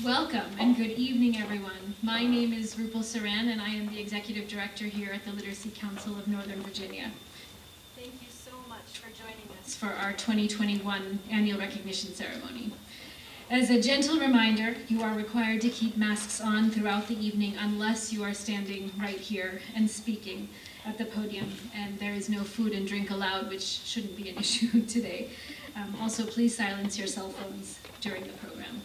Welcome and good evening, everyone. My name is Rupal Saran, and I am the Executive Director here at the Literacy Council of Northern Virginia. Thank you so much for joining us for our 2021 annual recognition ceremony. As a gentle reminder, you are required to keep masks on throughout the evening unless you are standing right here and speaking at the podium, and there is no food and drink allowed, which shouldn't be an issue today. Also, please silence your cell phones during the program.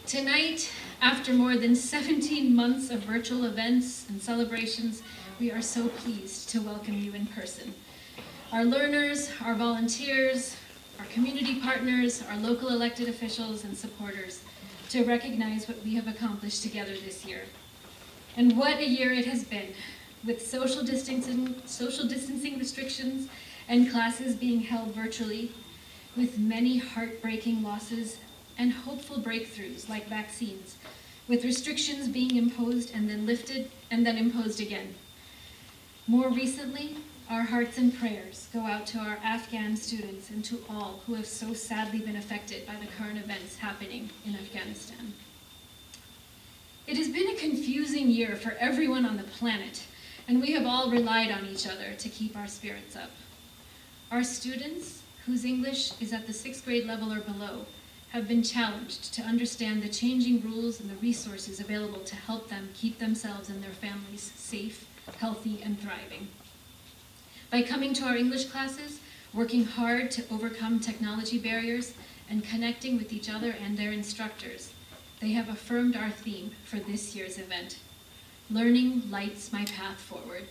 Tonight, after more than 17 months of virtual events and celebrations, we are so pleased to welcome you in person. Our learners, our volunteers, our community partners, our local elected officials and supporters, to recognize what we have accomplished together this year. And what a year it has been, with social distancing restrictions and classes being held virtually, with many heartbreaking losses and hopeful breakthroughs like vaccines, with restrictions being imposed and then lifted and then imposed again. More recently, our hearts and prayers go out to our Afghan students and to all who have so sadly been affected by the current events happening in Afghanistan. It has been a confusing year for everyone on the planet, and we have all relied on each other to keep our spirits up. Our students, whose English is at the 6th grade level or below, have been challenged to understand the changing rules and the resources available to help them keep themselves and their families safe, healthy, and thriving. By coming to our English classes, working hard to overcome technology barriers, and connecting with each other and their instructors, they have affirmed our theme for this year's event: Learning Lights My Path Forward.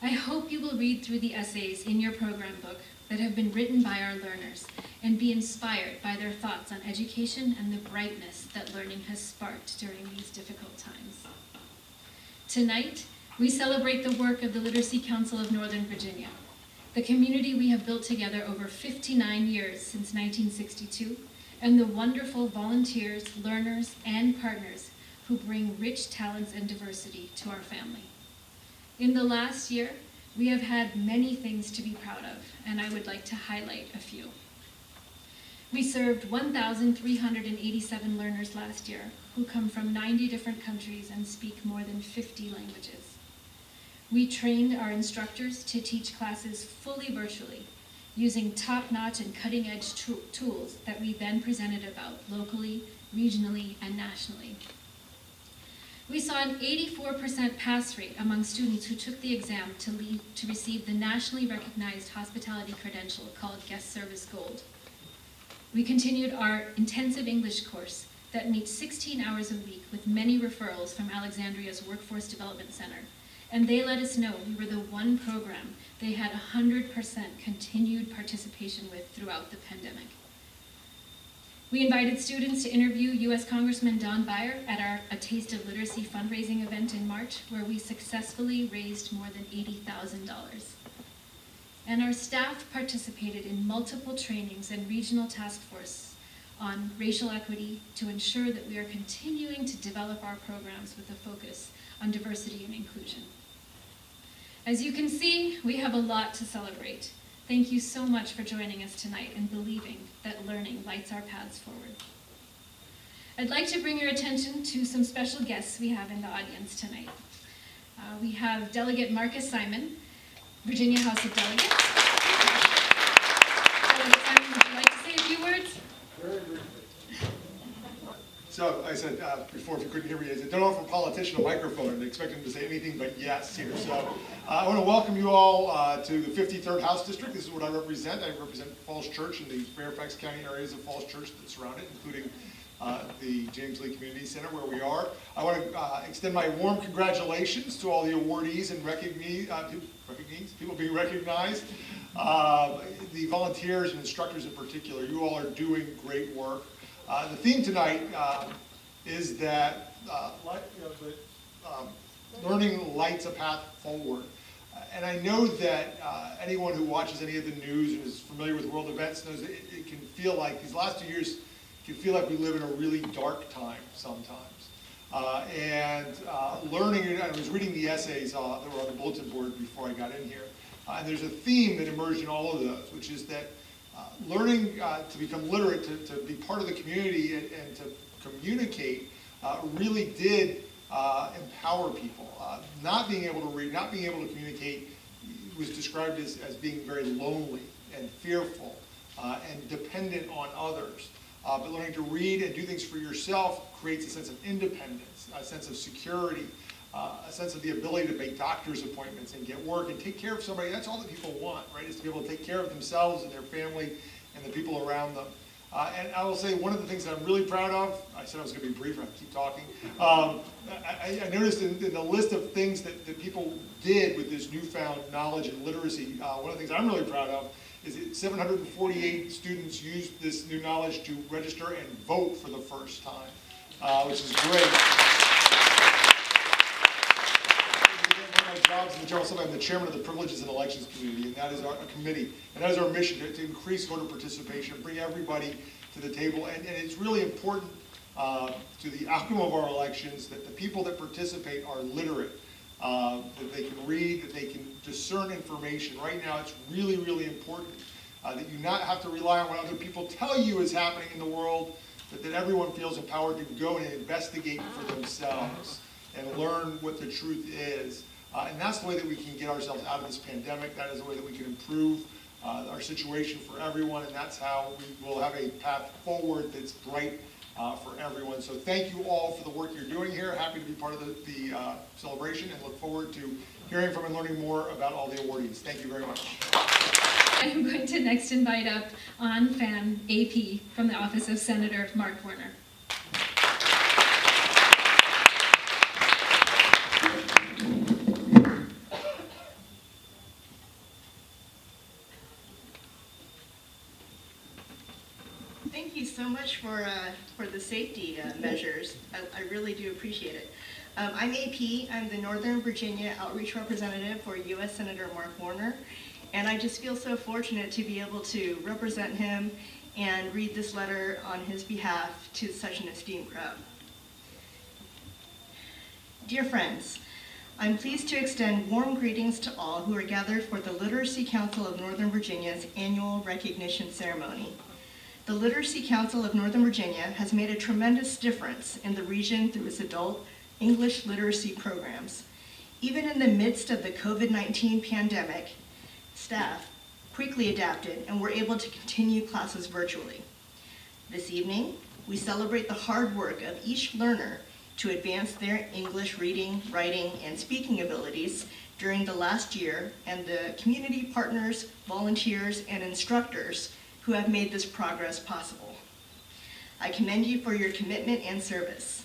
I hope you will read through the essays in your program book that have been written by our learners and be inspired by their thoughts on education and the brightness that learning has sparked during these difficult times. Tonight, we celebrate the work of the Literacy Council of Northern Virginia, the community we have built together over 59 years since 1962, and the wonderful volunteers, learners, and partners who bring rich talents and diversity to our family. In the last year, we have had many things to be proud of, and I would like to highlight a few. We served 1,387 learners last year who come from 90 different countries and speak more than 50 languages. We trained our instructors to teach classes fully virtually, using top-notch and cutting-edge tools that we then presented about locally, regionally, and nationally. We saw an 84% pass rate among students who took the exam to receive the nationally recognized hospitality credential called Guest Service Gold. We continued our intensive English course that meets 16 hours a week with many referrals from Alexandria's Workforce Development Center, and they let us know we were the one program they had 100% continued participation with throughout the pandemic. We invited students to interview U.S. Congressman Don Beyer at our A Taste of Literacy fundraising event in March, where we successfully raised more than $80,000. And our staff participated in multiple trainings and regional task force on racial equity to ensure that we are continuing to develop our programs with a focus on diversity and inclusion. As you can see, we have a lot to celebrate. Thank you so much for joining us tonight and believing that learning lights our paths forward. I'd like to bring your attention to some special guests we have in the audience tonight. We have Delegate Marcus Simon, Virginia House of Delegates. Delegate Simon, would you like to say a few words? Very briefly. So I said before, if you couldn't hear me, I said, don't offer a politician a microphone and expect him to say anything but yes here. So I want to welcome you all to the 53rd House District. This is what I represent. I represent Falls Church and the Fairfax County areas of Falls Church that surround it, including the James Lee Community Center where we are. I want to extend my warm congratulations to all the awardees and people being recognized. The volunteers and instructors in particular, you all are doing great work. The theme tonight is that learning lights a path forward. And I know that anyone who watches any of the news and is familiar with world events knows that it can feel like, these last 2 years, can feel like we live in a really dark time sometimes. Learning, I was reading the essays that were on the bulletin board before I got in here, and there's a theme that emerged in all of those, which is that learning to become literate, to be part of the community and to communicate really did empower people. Not being able to read, not being able to communicate was described as being very lonely and fearful and dependent on others. But learning to read and do things for yourself creates a sense of independence, a sense of security, a sense of the ability to make doctor's appointments and get work and take care of somebody. That's all that people want, right, is to be able to take care of themselves and their family and the people around them. And I will say one of the things that I'm really proud of, I said I was going to be brief, and I keep talking. I noticed in the list of things that people did with this newfound knowledge and literacy, one of the things I'm really proud of is that 748 students used this new knowledge to register and vote for the first time, which is great. One of my jobs in the General Assembly, I'm the chairman of the Privileges and Elections Committee, and that is our committee, and that is our mission to increase voter participation, bring everybody to the table, and it's really important to the outcome of our elections that the people that participate are literate, that they can read, that they can discern information. Right now, it's really, really important that you not have to rely on what other people tell you is happening in the world, but that everyone feels empowered to go and investigate for themselves and learn what the truth is. And that's the way that we can get ourselves out of this pandemic. That is the way that we can improve our situation for everyone, and that's how we will have a path forward that's bright for everyone. So thank you all for the work you're doing here. Happy to be part of the celebration and look forward to hearing from and learning more about all the awardees. Thank you very much. I'm going to next invite up Phan, AP, from the Office of Senator Mark Warner. Thank you so much for the safety measures. I really do appreciate it. I'm AP. I'm the Northern Virginia Outreach Representative for U.S. Senator Mark Warner, and I just feel so fortunate to be able to represent him and read this letter on his behalf to such an esteemed crowd. Dear friends, I'm pleased to extend warm greetings to all who are gathered for the Literacy Council of Northern Virginia's annual recognition ceremony. The Literacy Council of Northern Virginia has made a tremendous difference in the region through its adult English literacy programs. Even in the midst of the COVID-19 pandemic, staff quickly adapted and were able to continue classes virtually. This evening, we celebrate the hard work of each learner to advance their English reading, writing, and speaking abilities during the last year, and the community partners, volunteers, and instructors who have made this progress possible. I commend you for your commitment and service.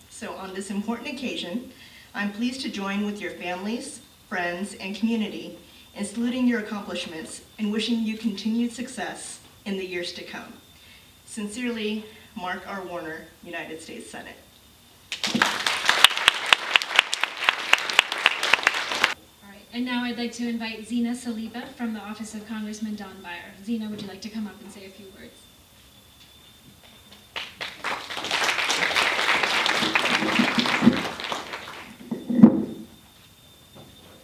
So on this important occasion, I'm pleased to join with your families, friends, and community in saluting your accomplishments and wishing you continued success in the years to come. Sincerely, Mark R. Warner, United States Senate. And now I'd like to invite Zeena Saliba from the Office of Congressman Don Beyer. Zeena, would you like to come up and say a few words?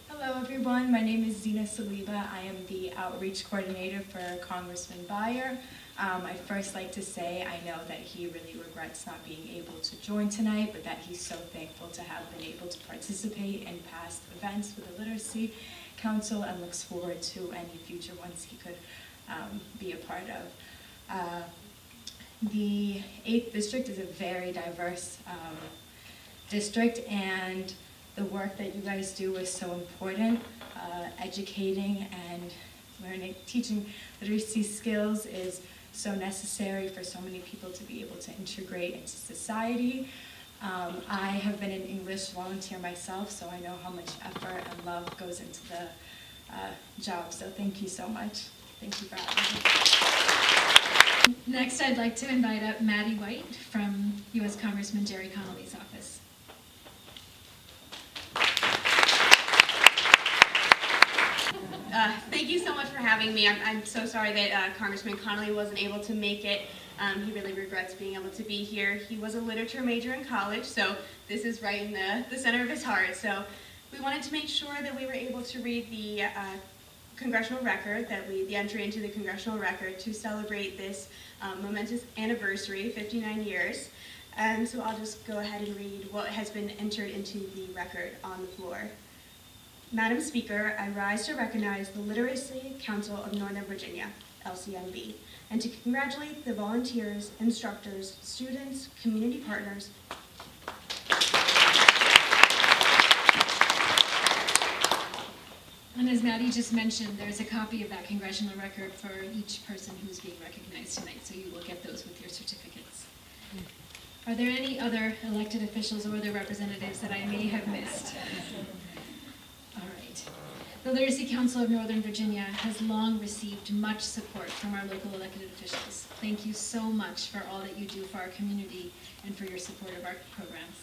Hello everyone, my name is Zeena Saliba. I am the Outreach Coordinator for Congressman Beyer. I'd first like to say I know that he really regrets not being able to join tonight, but that he's so thankful to have been able to participate in past events with the Literacy Council and looks forward to any future ones he could be a part of. The 8th District is a very diverse district, and the work that you guys do is so important. Educating and teaching literacy skills is so necessary for so many people to be able to integrate into society. I have been an English volunteer myself, so I know how much effort and love goes into the job, so thank you so much. Thank you for having me. Next, I'd like to invite up Maddy White from U.S. Congressman Gerry Connolly's office. Thank you so much for having me. I'm so sorry that Congressman Connolly wasn't able to make it. He really regrets being able to be here. He was a literature major in college, so this is right in the center of his heart. So we wanted to make sure that we were able to read the congressional record, the entry into the congressional record to celebrate this momentous anniversary, 59 years. And so I'll just go ahead and read what has been entered into the record on the floor. Madam Speaker, I rise to recognize the Literacy Council of Northern Virginia, LCNV, and to congratulate the volunteers, instructors, students, community partners. And as Maddy just mentioned, there's a copy of that congressional record for each person who's being recognized tonight, so you will get those with your certificates. Are there any other elected officials or their representatives that I may have missed? All right. The Literacy Council of Northern Virginia has long received much support from our local elected officials. Thank you so much for all that you do for our community and for your support of our programs.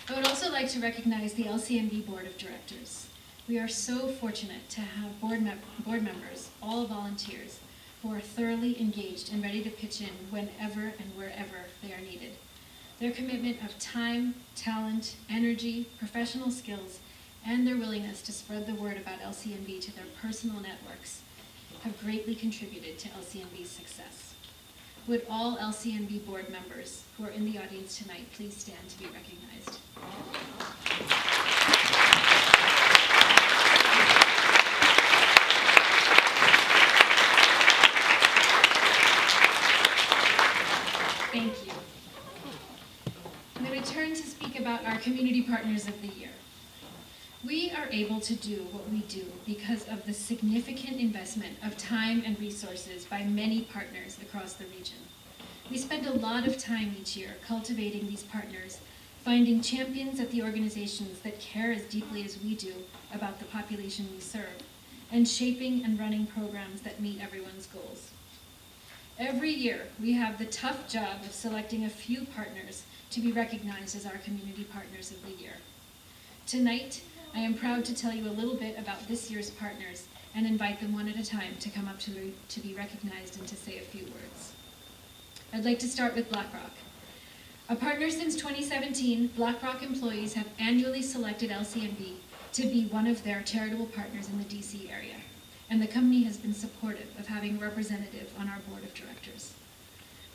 I would also like to recognize the LCNV Board of Directors. We are so fortunate to have board members, all volunteers, who are thoroughly engaged and ready to pitch in whenever and wherever they are needed. Their commitment of time, talent, energy, professional skills, and their willingness to spread the word about LCNV to their personal networks have greatly contributed to LCNV's success. Would all LCNV board members who are in the audience tonight please stand to be recognized? Thank you. I'm going to turn to speak about our Community Partners of the Year. We are able to do what we do because of the significant investment of time and resources by many partners across the region. We spend a lot of time each year cultivating these partners, finding champions at the organizations that care as deeply as we do about the population we serve, and shaping and running programs that meet everyone's goals. Every year, we have the tough job of selecting a few partners to be recognized as our Community Partners of the Year. Tonight, I am proud to tell you a little bit about this year's partners and invite them one at a time to come up to be recognized and to say a few words. I'd like to start with BlackRock. A partner since 2017, BlackRock employees have annually selected LCNV to be one of their charitable partners in the DC area, and the company has been supportive of having a representative on our board of directors.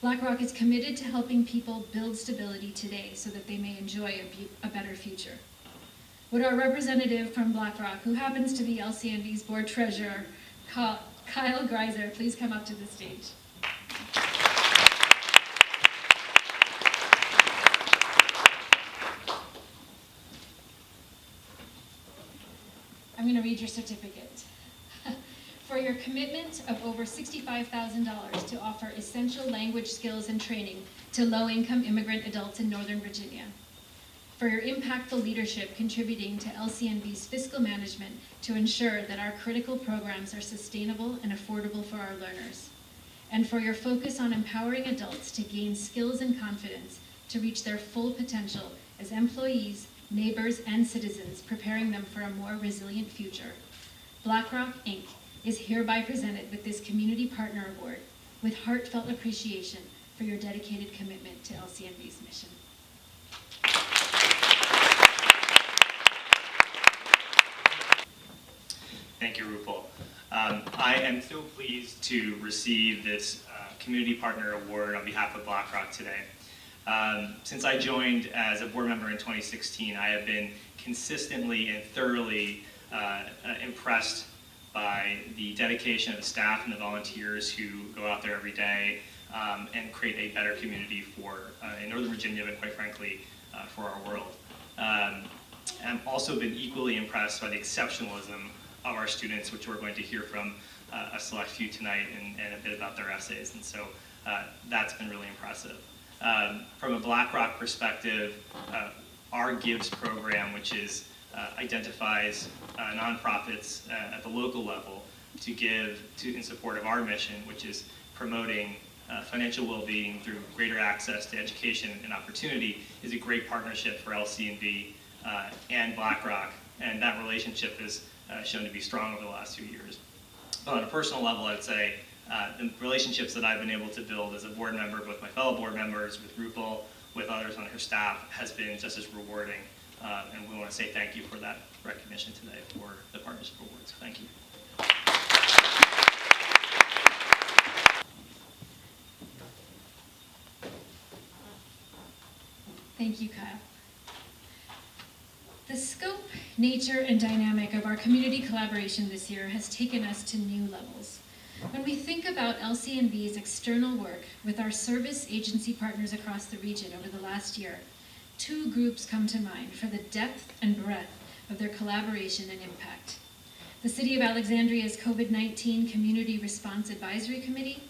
BlackRock is committed to helping people build stability today so that they may enjoy a better future. Would our representative from BlackRock, who happens to be LCNV's board treasurer, Kyle Greiser, please come up to the stage? I'm going to read your certificate. For your commitment of over $65,000 to offer essential language skills and training to low-income immigrant adults in Northern Virginia. For your impactful leadership contributing to LCNV's fiscal management to ensure that our critical programs are sustainable and affordable for our learners. And for your focus on empowering adults to gain skills and confidence to reach their full potential as employees, neighbors, and citizens, preparing them for a more resilient future. BlackRock, Inc. is hereby presented with this Community Partner Award with heartfelt appreciation for your dedicated commitment to LCNV's mission. Thank you, Rupal. I am so pleased to receive this Community Partner Award on behalf of BlackRock today. Since I joined as a board member in 2016, I have been consistently and thoroughly impressed by the dedication of the staff and the volunteers who go out there every day and create a better community for in Northern Virginia, but quite frankly, for our world. I've also been equally impressed by the exceptionalism of our students, which we're going to hear from a select few tonight and a bit about their essays, and so that's been really impressive. From a BlackRock perspective, our GIVES program, which is identifies nonprofits at the local level to give in support of our mission, which is promoting financial well-being through greater access to education and opportunity, is a great partnership for LCNV and BlackRock, and that relationship has shown to be strong over the last few years. But on a personal level, I'd say the relationships that I've been able to build as a board member with my fellow board members, with Rupal, with others on her staff, has been just as rewarding, and we want to say thank you for that recognition today for the partnership awards. Thank you. Thank you, Kyle. The scope, nature, and dynamic of our community collaboration this year has taken us to new levels. When we think about LCNV's external work with our service agency partners across the region over the last year, two groups come to mind for the depth and breadth of their collaboration and impact. The City of Alexandria's COVID-19 Community Response Advisory Committee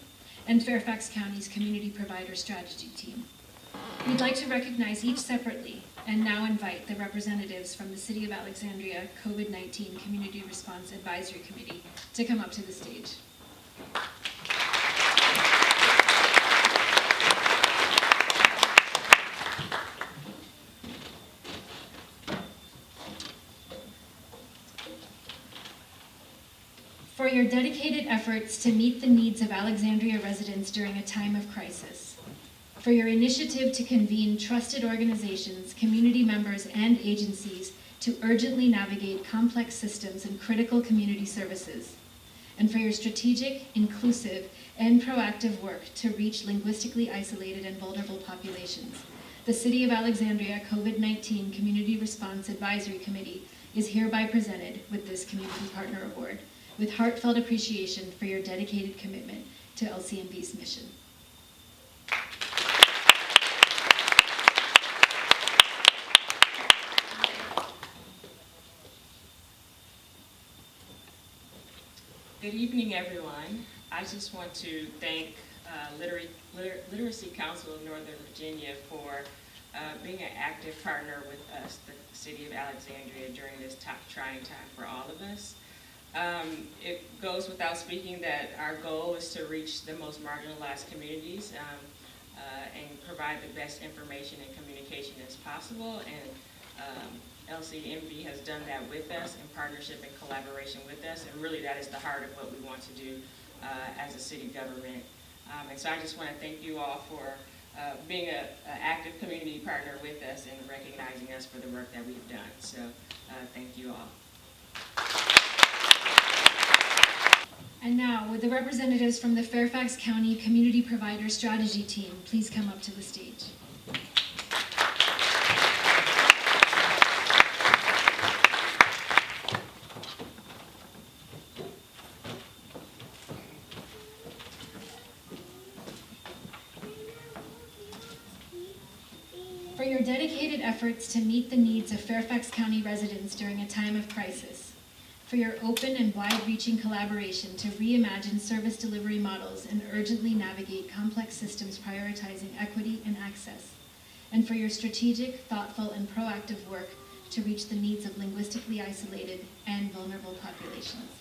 and Fairfax County's Community Provider Strategy Team. We'd like to recognize each separately and now invite the representatives from the City of Alexandria COVID-19 Community Response Advisory Committee to come up to the stage. For your dedicated efforts to meet the needs of Alexandria residents during a time of crisis. For your initiative to convene trusted organizations, community members, and agencies to urgently navigate complex systems and critical community services. And for your strategic, inclusive, and proactive work to reach linguistically isolated and vulnerable populations. The City of Alexandria COVID-19 Community Response Advisory Committee is hereby presented with this Community Partner Award, with heartfelt appreciation for your dedicated commitment to LCNV's mission. Good evening, everyone. I just want to thank Literacy Council of Northern Virginia for being an active partner with us, the City of Alexandria, during this trying time for all of us. It goes without speaking that our goal is to reach the most marginalized communities and provide the best information and communication as possible. And LCNV has done that with us in partnership and collaboration with us, and really that is the heart of what we want to do as a city government. And so I just want to thank you all for being an active community partner with us and recognizing us for the work that we've done. So thank you all. And now, would the representatives from the Fairfax County Community Provider Strategy Team please come up to the stage. For your dedicated efforts to meet the needs of Fairfax County residents during a time of crisis. For your open and wide-reaching collaboration to reimagine service delivery models and urgently navigate complex systems prioritizing equity and access. And for your strategic, thoughtful, and proactive work to reach the needs of linguistically isolated and vulnerable populations.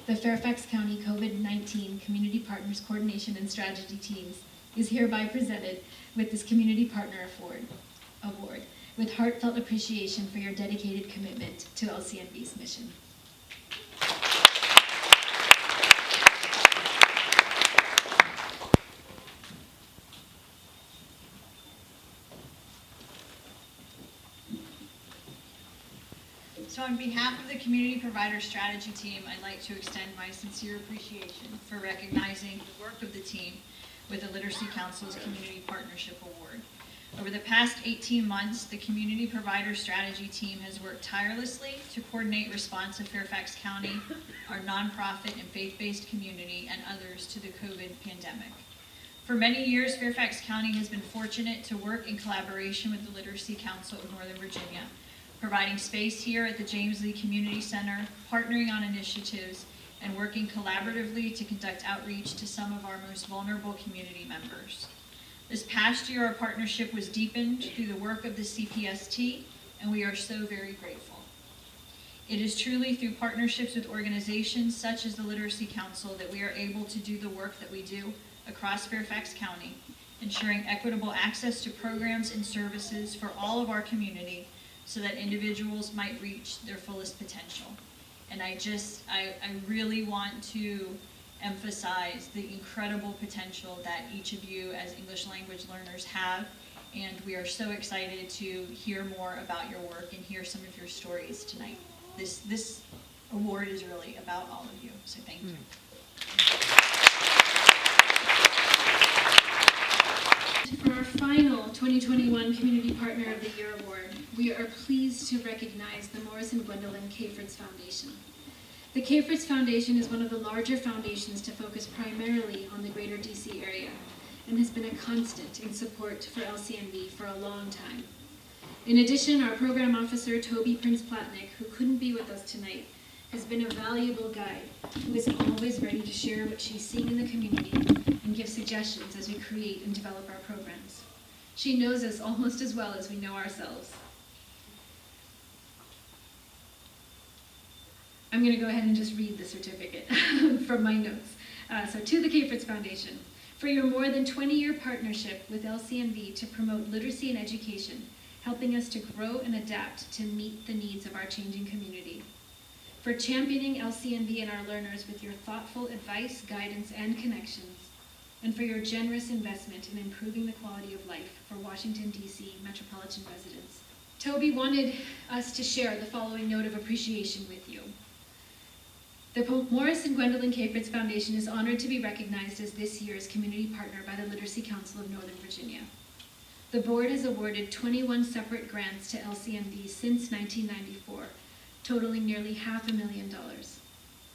The Fairfax County COVID-19 Community Partners Coordination and Strategy Teams is hereby presented with this Community Partner Award with heartfelt appreciation for your dedicated commitment to LCNV's mission. So on behalf of the Community Provider Strategy Team, I'd like to extend my sincere appreciation for recognizing the work of the team with the Literacy Council's Community Partnership Award. Over the past 18 months, the Community Provider Strategy Team has worked tirelessly to coordinate response of Fairfax County, our nonprofit and faith-based community, and others to the COVID pandemic. For many years, Fairfax County has been fortunate to work in collaboration with the Literacy Council of Northern Virginia, providing space here at the James Lee Community Center, partnering on initiatives, and working collaboratively to conduct outreach to some of our most vulnerable community members. This past year, our partnership was deepened through the work of the CPST, and we are so very grateful. It is truly through partnerships with organizations such as the Literacy Council that we are able to do the work that we do across Fairfax County, ensuring equitable access to programs and services for all of our community so that individuals might reach their fullest potential. And I really want to emphasize the incredible potential that each of you as English language learners have, and we are so excited to hear more about your work and hear some of your stories tonight. this award is really about all of you, so thank you. For our final 2021 Community Partner of the Year Award, we are pleased to recognize the Morris and Gwendolyn K. Fritz Foundation. The K. Fritz Foundation is one of the larger foundations to focus primarily on the greater DC area and has been a constant in support for LCNV for a long time. In addition, our program officer, Toby Prince-Platnick, who couldn't be with us tonight, has been a valuable guide who is always ready to share what she's seeing in the community and give suggestions as we create and develop our programs. She knows us almost as well as we know ourselves. I'm going to go ahead and just read the certificate from my notes. So to the K. Fritz Foundation, for your more than 20-year partnership with LCNV to promote literacy and education, helping us to grow and adapt to meet the needs of our changing community. For championing LCNV and our learners with your thoughtful advice, guidance, and connections, and for your generous investment in improving the quality of life for Washington, D.C. metropolitan residents. Toby wanted us to share the following note of appreciation with you. The Morris and Gwendolyn K. Fritz Foundation is honored to be recognized as this year's community partner by the Literacy Council of Northern Virginia. The board has awarded 21 separate grants to LCNV since 1994, totaling nearly $500,000.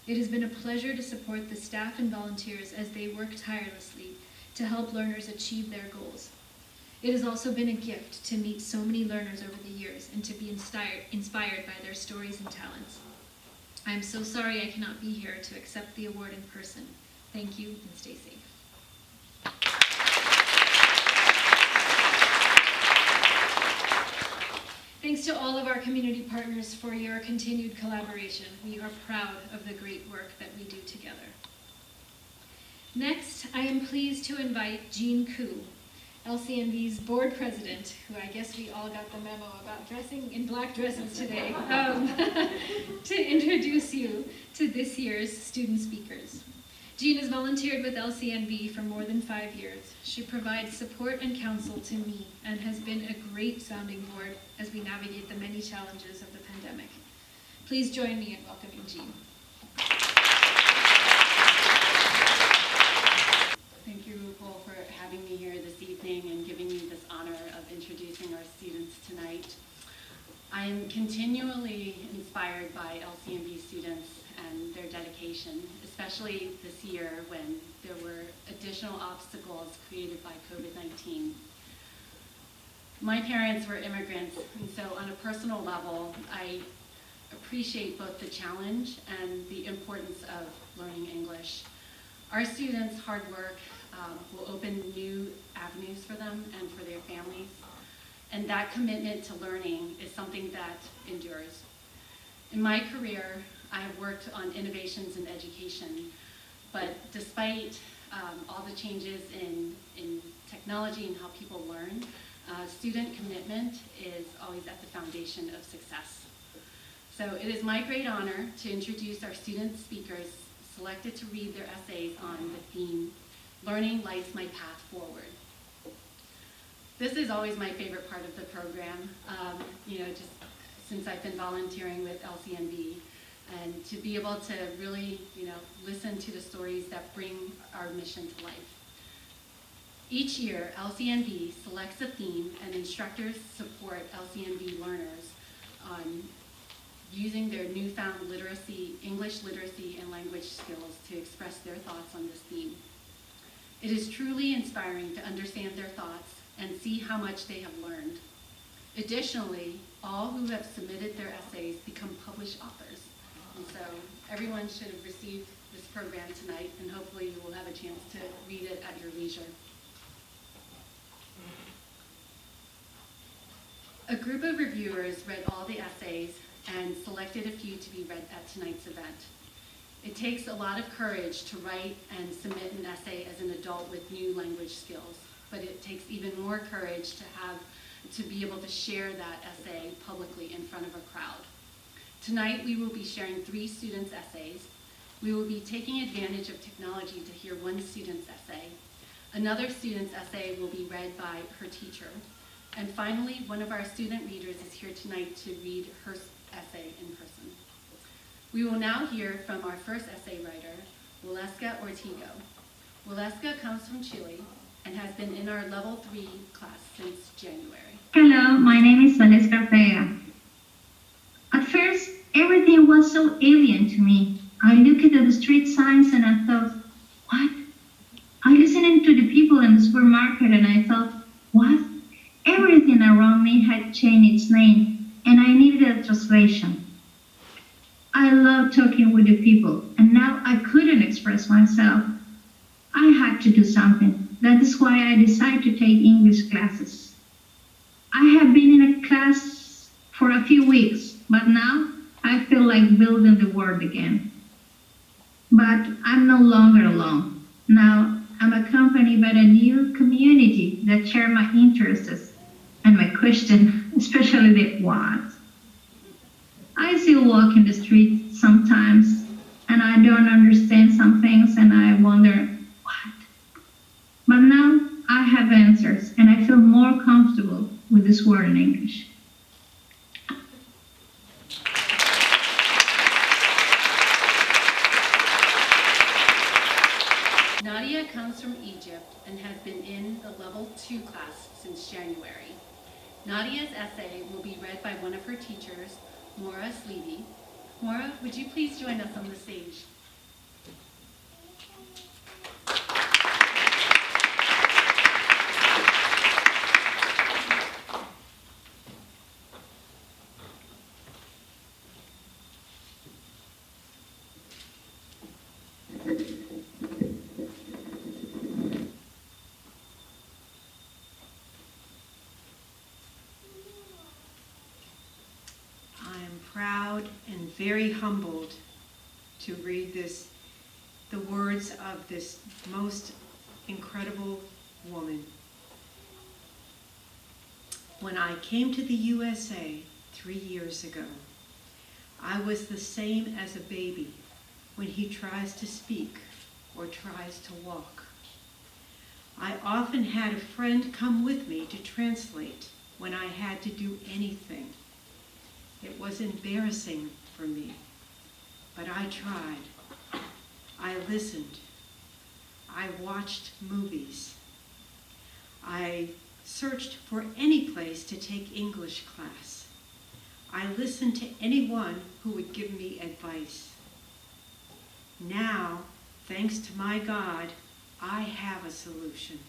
It has been a pleasure to support the staff and volunteers as they work tirelessly to help learners achieve their goals. It has also been a gift to meet so many learners over the years and to be inspired by their stories and talents. I am so sorry I cannot be here to accept the award in person. Thank you and stay safe. Thanks to all of our community partners for your continued collaboration. We are proud of the great work that we do together. Next, I am pleased to invite Jean Koo, LCNV's board president, who I guess we all got the memo about dressing in black dresses today, to introduce you to this year's student speakers. Jean has volunteered with LCNV for more than 5 years. She provides support and counsel to me and has been a great sounding board as we navigate the many challenges of the pandemic. Please join me in welcoming Jean. Thank you, Paul, for having me here this evening and giving me this honor of introducing our students tonight. I am continually inspired by LCNV students and their dedication, especially this year when there were additional obstacles created by COVID-19. My parents were immigrants, and so on a personal level, I appreciate both the challenge and the importance of learning English. Our students' hard work will open new avenues for them and for their families, and that commitment to learning is something that endures. In my career, I have worked on innovations in education, but despite all the changes in technology and how people learn, student commitment is always at the foundation of success. So it is my great honor to introduce our student speakers selected to read their essays on the theme, Learning Lights My Path Forward. This is always my favorite part of the program, just since I've been volunteering with LCNV, and to be able to really, listen to the stories that bring our mission to life. Each year, LCNV selects a theme and instructors support LCNV learners on using their newfound literacy, English literacy and language skills to express their thoughts on this theme. It is truly inspiring to understand their thoughts and see how much they have learned. Additionally, all who have submitted their essays become published authors. And so everyone should have received this program tonight, and hopefully you will have a chance to read it at your leisure. A group of reviewers read all the essays and selected a few to be read at tonight's event. It takes a lot of courage to write and submit an essay as an adult with new language skills, but it takes even more courage to be able to share that essay publicly in front of a crowd. Tonight we will be sharing 3 students' essays. We will be taking advantage of technology to hear one student's essay. Another student's essay will be read by her teacher. And finally, one of our student readers is here tonight to read her essay in person. We will now hear from our first essay writer, Waleska Ortega. Waleska comes from Chile and has been in our Level 3 class since January. Hello, my name is Waleska Ortega. At first, everything was so alien to me. I looked at the street signs and I thought, what? I listened to the people in the supermarket and I thought, what? Everything around me had changed its name and I needed a translation. I love talking with the people and now I couldn't express myself. I had to do something. That is why I decided to take English classes. I have been in a class for a few weeks, but now I feel like building the world again. But I'm no longer alone. Now I'm accompanied by a new community that share my interests and my question, especially the what. I still walk in the street sometimes and I don't understand some things and I wonder, what? But now I have answers and I feel more comfortable with this word in English. Nadia comes from Egypt and has been in the Level 2 class since January. Nadia's essay will be read by one of her teachers, Maura Sleevey. Maura, would you please join us on the stage? Proud and very humbled to read the words of this most incredible woman. When I came to the USA 3 years ago, I was the same as a baby when he tries to speak or tries to walk. I often had a friend come with me to translate when I had to do anything. It was embarrassing for me, but I tried. I listened. I watched movies. I searched for any place to take English class. I listened to anyone who would give me advice. Now, thanks to my God, I have a solution.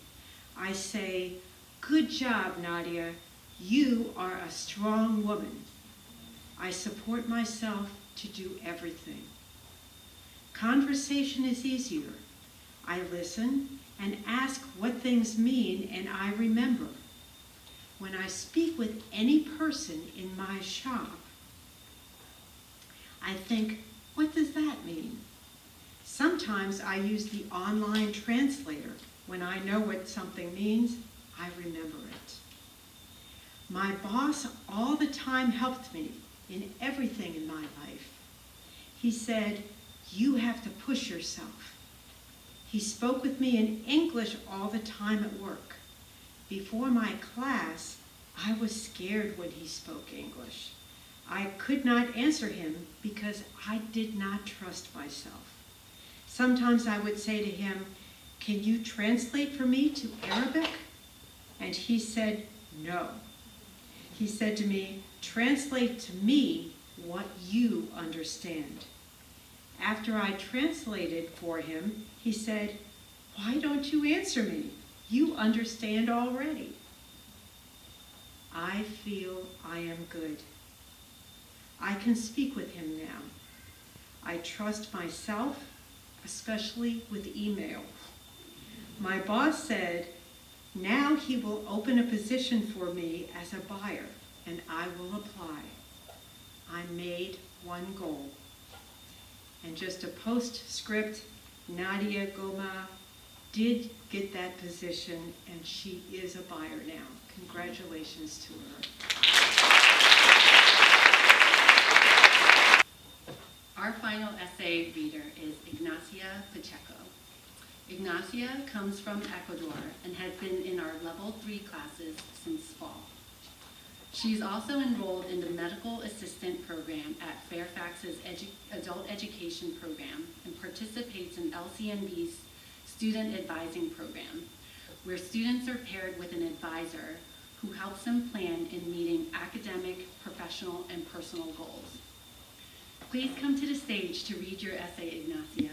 I say, good job, Nadia. You are a strong woman. I support myself to do everything. Conversation is easier. I listen and ask what things mean, and I remember. When I speak with any person in my shop, I think, what does that mean? Sometimes I use the online translator. When I know what something means, I remember it. My boss all the time helped me in everything in my life. He said, you have to push yourself. He spoke with me in English all the time at work. Before my class, I was scared when he spoke English. I could not answer him because I did not trust myself. Sometimes I would say to him, can you translate for me to Arabic? And he said, no. He said to me, translate to me what you understand. After I translated for him, he said, why don't you answer me? You understand already. I feel I am good. I can speak with him now. I trust myself, especially with email. My boss said, now he will open a position for me as a buyer, and I will apply. I made one goal. And just a postscript, Nadia Gomaa did get that position, and she is a buyer now. Congratulations to her. Our final essay reader is Ignacia Pacheco. Ignacia comes from Ecuador and has been in our Level 3 classes since fall. She is also enrolled in the Medical Assistant Program at Fairfax's Adult Education Program and participates in LCNV's Student Advising Program, where students are paired with an advisor who helps them plan in meeting academic, professional, and personal goals. Please come to the stage to read your essay, Ignacia.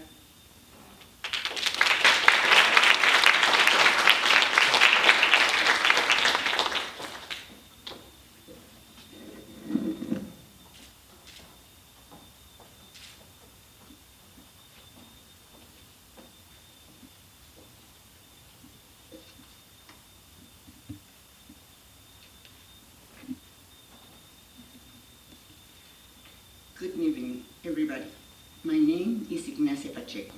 Good evening, everybody. My name is Ignacia Pacheco.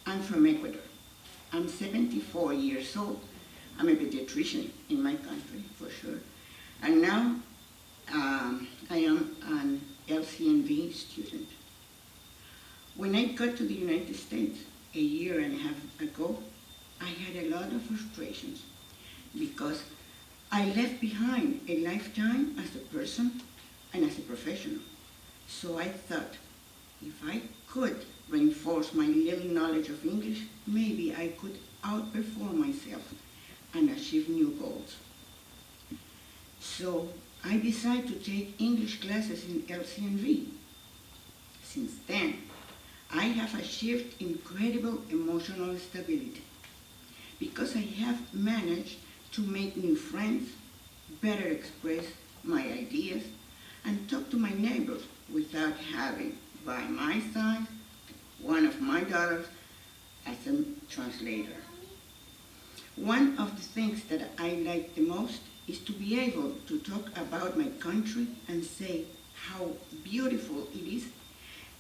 I'm from Ecuador. I'm 74 years old. I'm a pediatrician in my country, for sure. And now I am an LCNV student. When I got to the United States a year and a half ago, I had a lot of frustrations because I left behind a lifetime as a person and as a professional. So I thought, if I could reinforce my little knowledge of English, maybe I could outperform myself and achieve new goals. So I decided to take English classes in LCNV. Since then, I have achieved incredible emotional stability because I have managed to make new friends, better express my ideas, and talk to my neighbors without having by my side one of my daughters as a translator. One of the things that I like the most is to be able to talk about my country and say how beautiful it is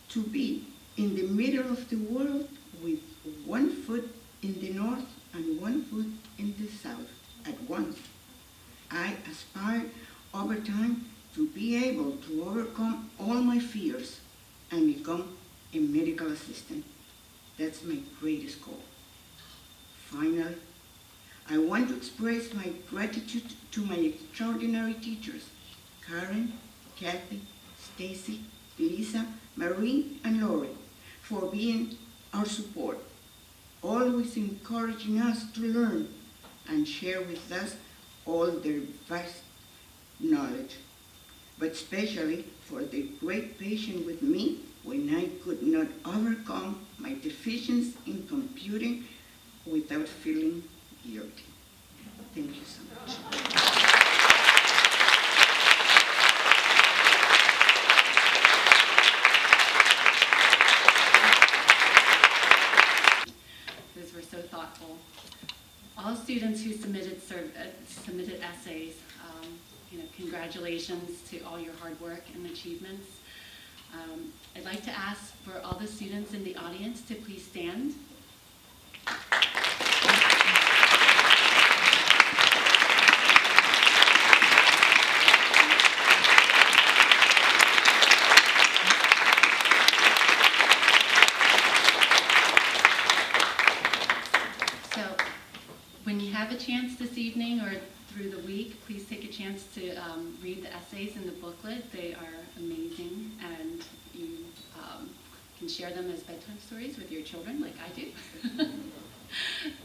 to be in the middle of the world with one foot in the north and one foot in the south at once. I aspire over time to be able to overcome all my fears and become a medical assistant. That's my greatest goal. Finally, I want to express my gratitude to my extraordinary teachers, Karen, Kathy, Stacy, Lisa, Marie, and Lori, for being our support, always encouraging us to learn and share with us all their vast knowledge, but especially for their great patience with me when I could not overcome my deficiency in computing without feeling guilty. Thank you so much. Those were so thoughtful. All students who submitted essays, congratulations to all your hard work and achievements. I'd like to ask for all the students in the audience to please stand. So, when you have a chance this evening or through the week, please take a chance to read the essays in the booklet. They are amazing, and you can share them as bedtime stories with your children, like I do.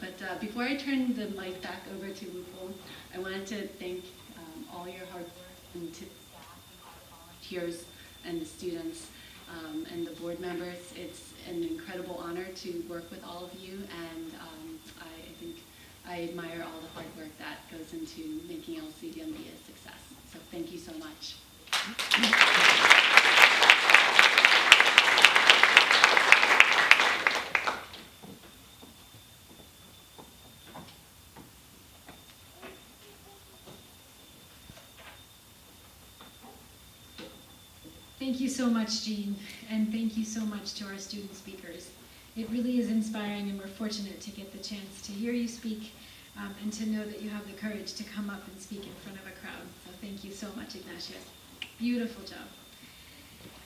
But before I turn the mic back over to Wupol, I wanted to thank all your hard work and to the staff and the volunteers and the students and the board members. It's an incredible honor to work with all of you, and I think I admire all the hard work that goes into making LCNV a success. So thank you so much. Thank you so much, Jean, and thank you so much to our student speakers. It really is inspiring, and we're fortunate to get the chance to hear you speak and to know that you have the courage to come up and speak in front of a crowd. So thank you so much, Ignacia. Beautiful job.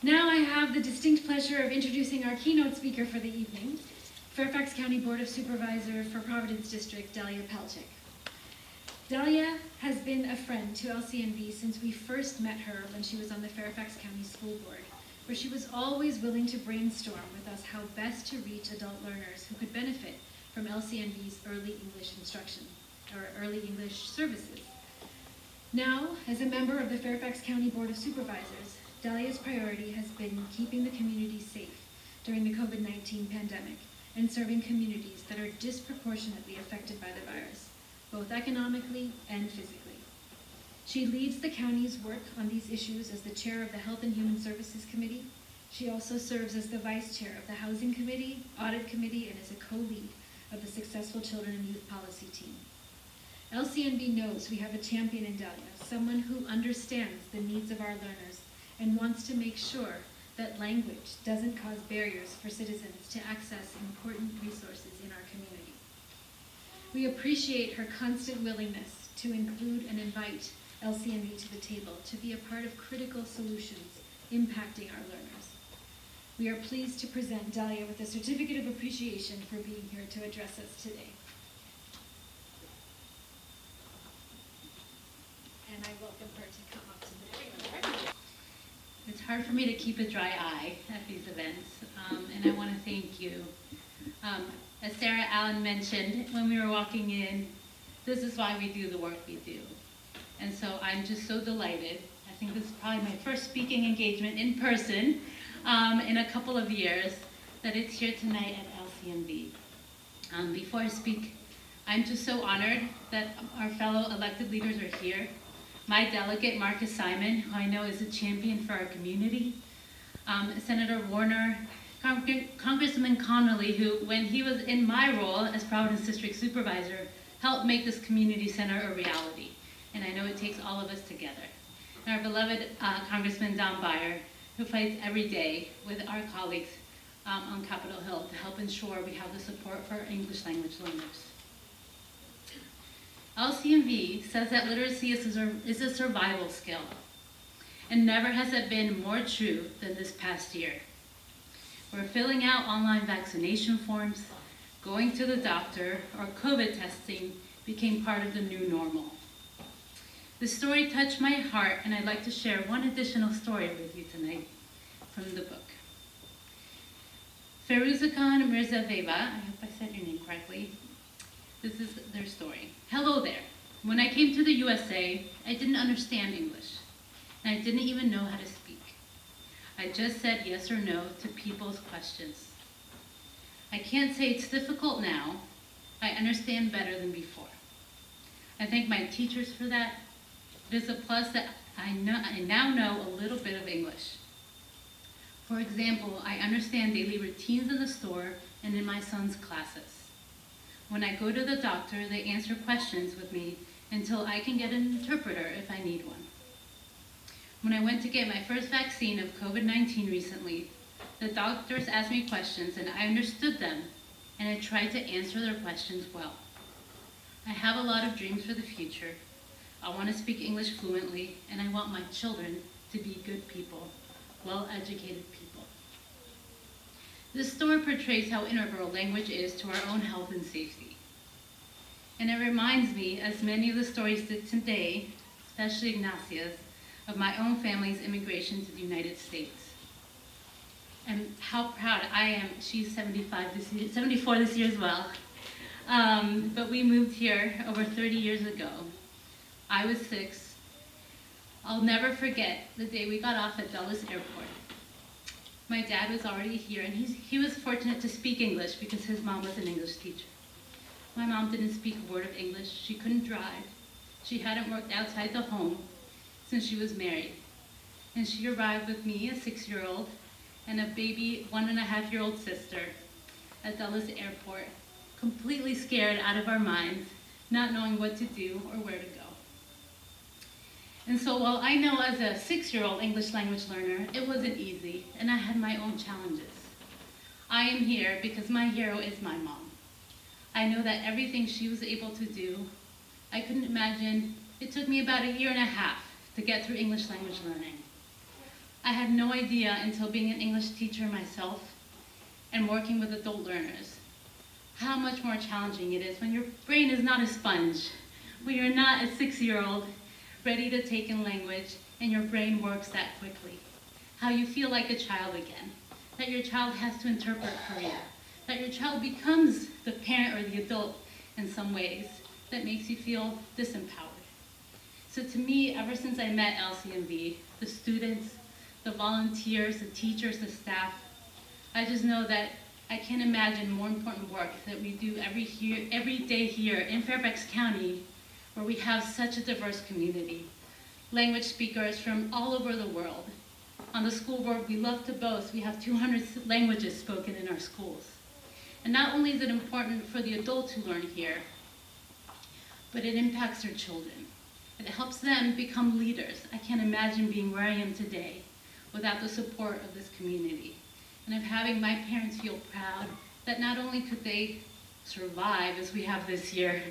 Now I have the distinct pleasure of introducing our keynote speaker for the evening, Fairfax County Board of Supervisor for Providence District, Dalia Palchik. Dalia has been a friend to LCNV since we first met her when she was on the Fairfax County School Board, where she was always willing to brainstorm with us how best to reach adult learners who could benefit from LCNV's early English instruction, or early English services. Now, as a member of the Fairfax County Board of Supervisors, Dalia's priority has been keeping the community safe during the COVID-19 pandemic and serving communities that are disproportionately affected by the virus, both economically and physically. She leads the county's work on these issues as the chair of the Health and Human Services Committee. She also serves as the vice chair of the Housing Committee, Audit Committee, and is a co-lead of the Successful Children and Youth Policy Team. LCNV knows we have a champion in Dalia, someone who understands the needs of our learners and wants to make sure that language doesn't cause barriers for citizens to access important resources in our community. We appreciate her constant willingness to include and invite LCNV to the table to be a part of critical solutions impacting our learners. We are pleased to present Dalia with a certificate of appreciation for being here to address us today. And I welcome her to come up to the podium. It's hard for me to keep a dry eye at these events, and I want to thank you. As Sarah Allen mentioned when we were walking in, this is why we do the work we do. And so I'm just so delighted. I think this is probably my first speaking engagement in person in a couple of years, that it's here tonight at LCNV. Before I speak, I'm just so honored that our fellow elected leaders are here. My delegate, Marcus Simon, who I know is a champion for our community, Senator Warner, Congressman Connolly, who, when he was in my role as Providence District Supervisor, helped make this community center a reality. And I know it takes all of us together. And our beloved Congressman Beyer, who fights every day with our colleagues on Capitol Hill to help ensure we have the support for our English language learners. LCNV says that literacy is a survival skill, and never has it been more true than this past year. We're filling out online vaccination forms, going to the doctor, or COVID testing became part of the new normal. This story touched my heart, and I'd like to share one additional story with you tonight from the book. Feruzakan Mirzaveva, I hope I said your name correctly. This is their story. Hello there. When I came to the USA, I didn't understand English, and I didn't even know how to speak. I just said yes or no to people's questions. I can't say it's difficult now. I understand better than before. I thank my teachers for that. It is a plus that I now know a little bit of English. For example, I understand daily routines in the store and in my son's classes. When I go to the doctor, they answer questions with me until I can get an interpreter if I need one. When I went to get my first vaccine of COVID-19 recently, the doctors asked me questions and I understood them, and I tried to answer their questions well. I have a lot of dreams for the future. I want to speak English fluently, and I want my children to be good people, well-educated people. This story portrays how integral language is to our own health and safety. And it reminds me, as many of the stories did today, especially Ignacia's, of my own family's immigration to the United States. And how proud I am. She's 74 this year as well. But we moved here over 30 years ago. I was 6. I'll never forget the day we got off at Dulles Airport. My dad was already here, and he was fortunate to speak English because his mom was an English teacher. My mom didn't speak a word of English. She couldn't drive. She hadn't worked outside the home since she was married. And she arrived with me, a 6-year-old, and a baby 1.5-year-old sister at Dulles Airport, completely scared out of our minds, not knowing what to do or where to go. And so while I know as a 6-year-old English language learner, it wasn't easy, and I had my own challenges. I am here because my hero is my mom. I know that everything she was able to do, I couldn't imagine. It took me about 1.5 years to get through English language learning. I had no idea until being an English teacher myself and working with adult learners how much more challenging it is when your brain is not a sponge, when you're not a 6-year-old ready to take in language and your brain works that quickly. How you feel like a child again, that your child has to interpret for you, that your child becomes the parent or the adult in some ways that makes you feel disempowered. So to me, ever since I met LCNV, the students, the volunteers, the teachers, the staff, I just know that I can't imagine more important work that we do every day here in Fairfax County, where we have such a diverse community, language speakers from all over the world. On the school board, we love to boast we have 200 languages spoken in our schools. And not only is it important for the adults who learn here, but it impacts their children. It helps them become leaders. I can't imagine being where I am today without the support of this community. And of having my parents feel proud that not only could they survive, as we have this year,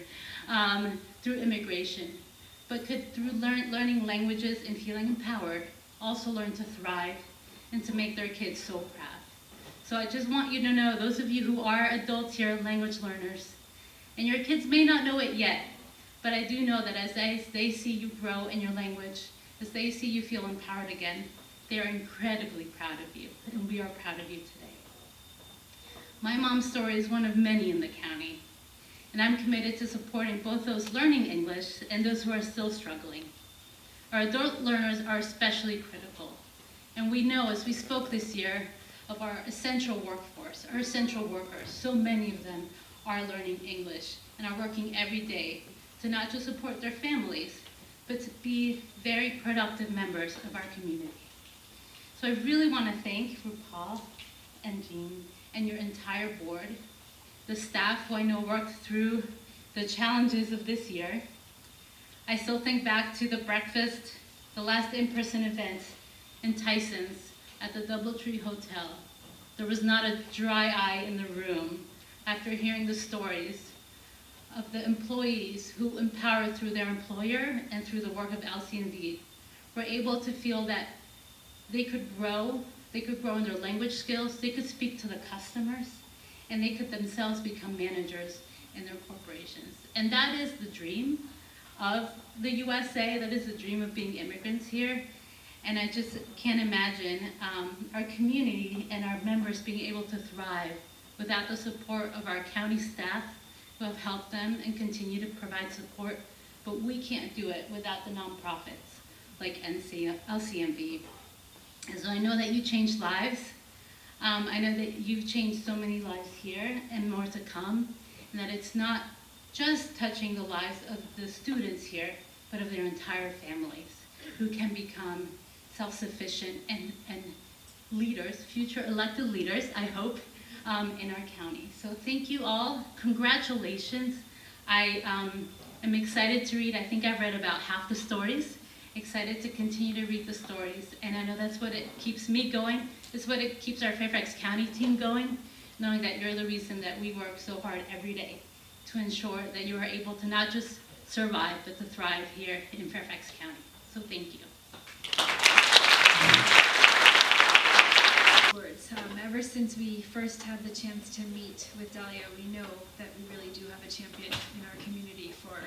through immigration, but could, through learning languages and feeling empowered, also learn to thrive and to make their kids so proud. So I just want you to know, those of you who are adults here, language learners, and your kids may not know it yet, but I do know that as they see you grow in your language, as they see you feel empowered again, they are incredibly proud of you, and we are proud of you today. My mom's story is one of many in the county, and I'm committed to supporting both those learning English and those who are still struggling. Our adult learners are especially critical, and we know, as we spoke this year, of our essential workforce, our essential workers. So many of them are learning English and are working every day to not just support their families, but to be very productive members of our community. So I really want to thank Paul and Jean and your entire board, the staff who I know worked through the challenges of this year. I still think back to the breakfast, the last in-person event in Tyson's at the Doubletree Hotel. There was not a dry eye in the room after hearing the stories of the employees who, empowered through their employer and through the work of LCNV, were able to feel that they could grow in their language skills, they could speak to the customers, and they could themselves become managers in their corporations. And that is the dream of the USA, that is the dream of being immigrants here. And I just can't imagine our community and our members being able to thrive without the support of our county staff who have helped them and continue to provide support. But we can't do it without the nonprofits like LCNV. And so I know that you changed lives. I know that you've changed so many lives here and more to come, and that it's not just touching the lives of the students here, but of their entire families who can become self-sufficient and leaders, future elected leaders, I hope, in our county. So thank you all. Congratulations. I am excited to read. I think I've read about half the stories. Excited to continue to read the stories. And I know that's what it keeps me going. It's what it keeps our Fairfax County team going, knowing that you're the reason that we work so hard every day to ensure that you are able to not just survive, but to thrive here in Fairfax County. So thank you. Words. Ever since we first had the chance to meet with Dalia, we know that we really do have a champion in our community for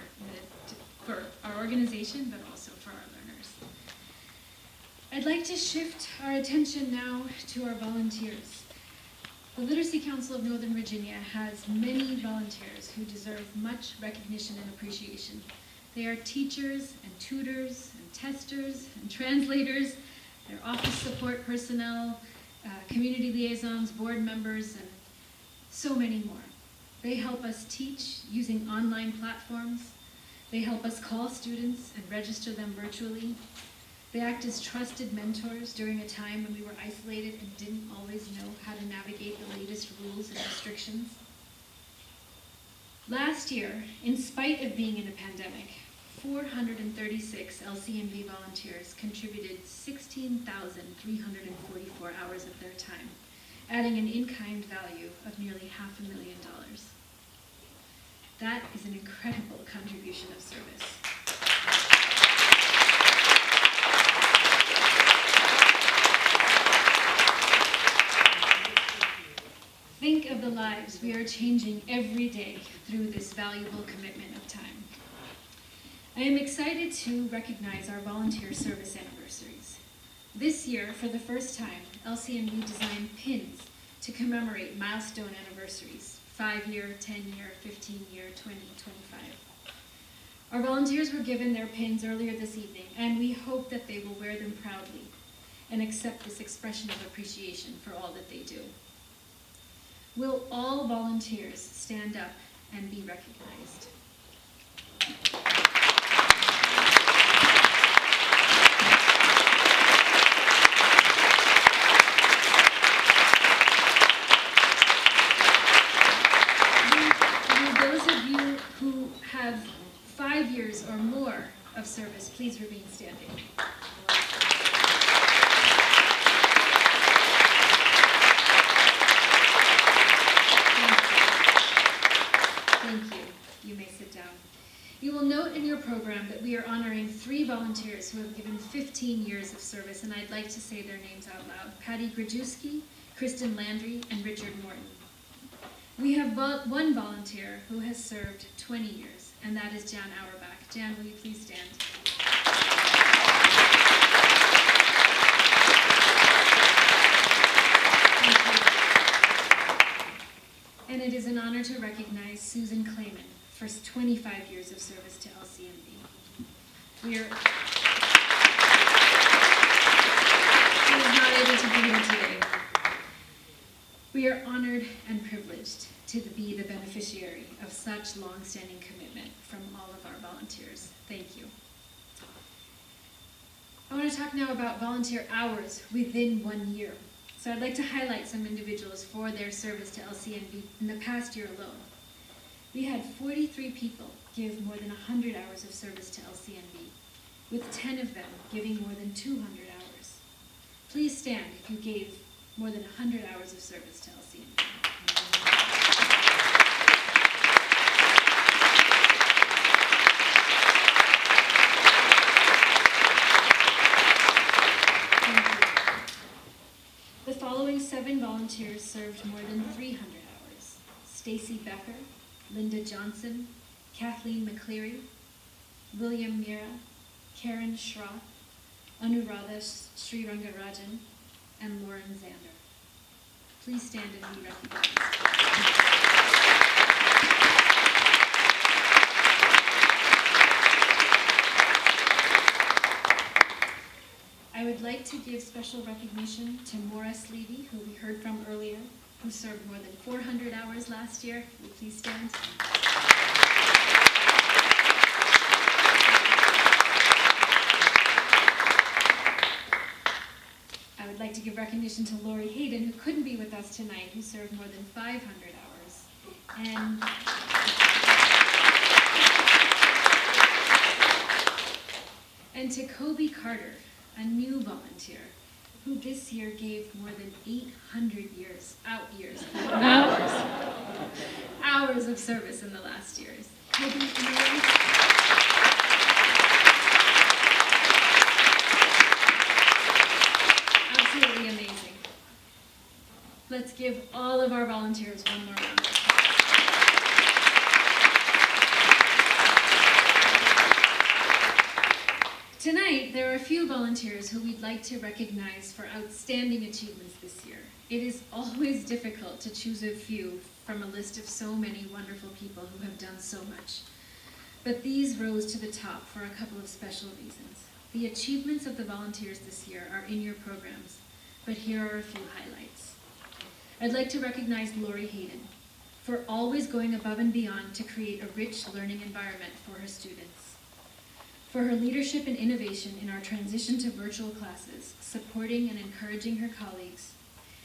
our organization, but also for our learners. I'd like to shift our attention now to our volunteers. The Literacy Council of Northern Virginia has many volunteers who deserve much recognition and appreciation. They are teachers and tutors and testers and translators. They're office support personnel, community liaisons, board members, and so many more. They help us teach using online platforms. They help us call students and register them virtually. They act as trusted mentors during a time when we were isolated and didn't always know how to navigate the latest rules and restrictions. Last year, in spite of being in a pandemic, 436 LCNV volunteers contributed 16,344 hours of their time, adding an in-kind value of nearly $500,000. That is an incredible contribution of service. Think of the lives we are changing every day through this valuable commitment of time. I am excited to recognize our volunteer service anniversaries. This year, for the first time, LCNV designed pins to commemorate milestone anniversaries, 5-year, 10-year, 15-year, 20, 25. Our volunteers were given their pins earlier this evening, and we hope that they will wear them proudly and accept this expression of appreciation for all that they do. Will all volunteers stand up and be recognized? Those of you who have 5 years or more of service, please remain standing. Thank you. You may sit down. You will note in your program that we are honoring 3 volunteers who have given 15 years of service, and I'd like to say their names out loud. Patty Grajewski, Kristen Landry, and Richard Morton. We have one volunteer who has served 20 years, and that is Jan Auerbach. Jan, will you please stand? And it is an honor to recognize Susan Clayman for 25 years of service to LCNV. She is not able to be here today. We are honored and privileged to be the beneficiary of such long-standing commitment from all of our volunteers. Thank you. I want to talk now about volunteer hours within 1 year. So I'd like to highlight some individuals for their service to LCNV in the past year alone. We had 43 people give more than 100 hours of service to LCNV, with 10 of them giving more than 200 hours. Please stand if you gave more than 100 hours of service to LCNV. The following 7 volunteers served more than 300 hours. Stacy Becker, Linda Johnson, Kathleen McCleary, William Mira, Karen Schroth, Anuradha Srirangarajan, and Lauren Zander. Please stand and be recognized. I would like to give special recognition to Morris Levy, who we heard from earlier, who served more than 400 hours last year. Will you please stand? I would like to give recognition to Lori Hayden, who couldn't be with us tonight, who served more than 500 hours. And to Kobe Carter, a new volunteer, who this year gave more than 800 hours of service in the last years. Kobe, absolutely amazing. Let's give all of our volunteers one more round. Tonight, there are a few volunteers who we'd like to recognize for outstanding achievements this year. It is always difficult to choose a few from a list of so many wonderful people who have done so much. But these rose to the top for a couple of special reasons. The achievements of the volunteers this year are in your programs, but here are a few highlights. I'd like to recognize Lori Hayden for always going above and beyond to create a rich learning environment for her students. For her leadership and innovation in our transition to virtual classes, supporting and encouraging her colleagues,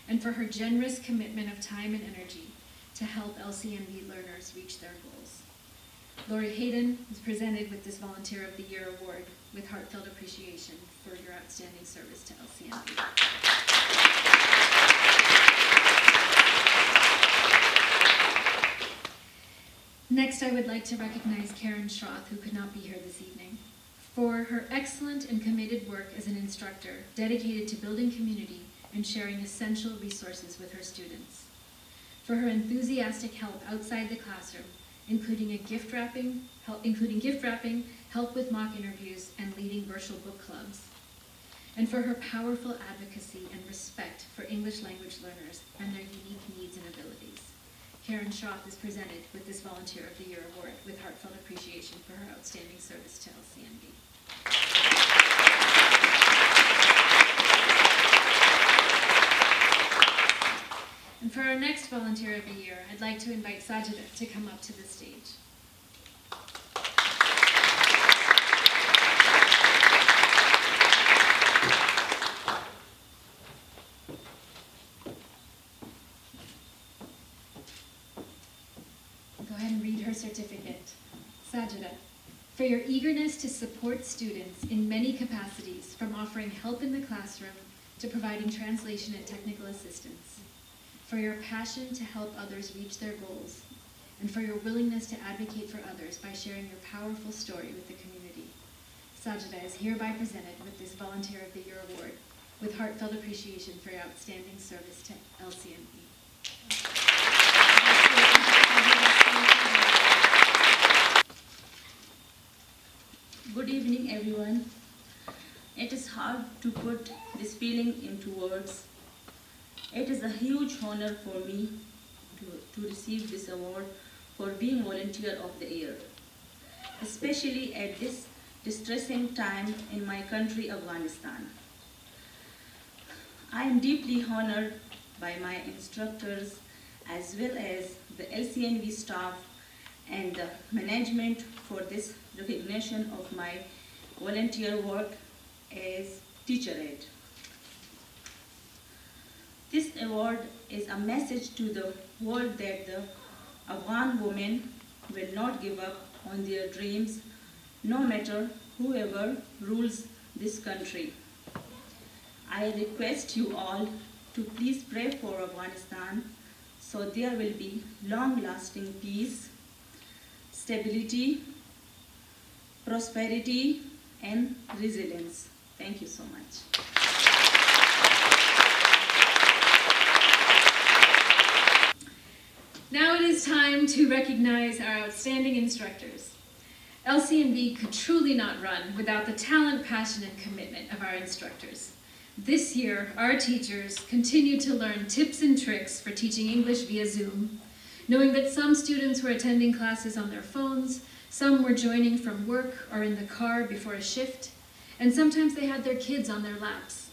and for her generous commitment of time and energy to help LCNV learners reach their goals. Lori Hayden was presented with this Volunteer of the Year Award with heartfelt appreciation for your outstanding service to LCNV. Next, I would like to recognize Karen Schroth, who could not be here this evening, for her excellent and committed work as an instructor dedicated to building community and sharing essential resources with her students, for her enthusiastic help outside the classroom including gift wrapping, help with mock interviews, and leading virtual book clubs. And for her powerful advocacy and respect for English language learners and their unique needs and abilities. Karen Schroth is presented with this Volunteer of the Year award with heartfelt appreciation for her outstanding service to LCNV. And for our next Volunteer of the Year, I'd like to invite Sajida to come up to the stage. Go ahead and read her certificate. Sajida, for your eagerness to support students in many capacities, from offering help in the classroom to providing translation and technical assistance, for your passion to help others reach their goals, and for your willingness to advocate for others by sharing your powerful story with the community. Sajida is hereby presented with this Volunteer of the Year award with heartfelt appreciation for your outstanding service to LCNV. Good evening, everyone. It is hard to put this feeling into words. It is a huge honor for me to receive this award for being Volunteer of the Year, especially at this distressing time in my country, Afghanistan. I am deeply honored by my instructors as well as the LCNV staff and the management for this recognition of my volunteer work as teacher aide. This award is a message to the world that the Afghan women will not give up on their dreams, no matter whoever rules this country. I request you all to please pray for Afghanistan so there will be long-lasting peace, stability, prosperity, and resilience. Thank you so much. Now it is time to recognize our outstanding instructors. LCNV could truly not run without the talent, passion, and commitment of our instructors. This year, our teachers continue to learn tips and tricks for teaching English via Zoom, knowing that some students were attending classes on their phones, some were joining from work or in the car before a shift, and sometimes they had their kids on their laps.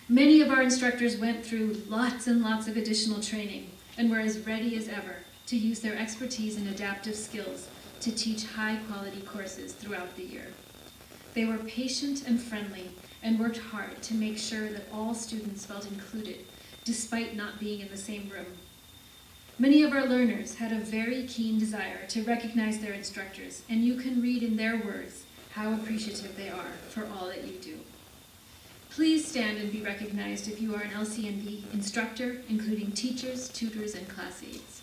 Many of our instructors went through lots and lots of additional training and were as ready as ever to use their expertise and adaptive skills to teach high-quality courses throughout the year. They were patient and friendly and worked hard to make sure that all students felt included, despite not being in the same room. Many of our learners had a very keen desire to recognize their instructors, and you can read in their words how appreciative they are for all that you do. Please stand and be recognized if you are an LCNV instructor, including teachers, tutors, and class aides.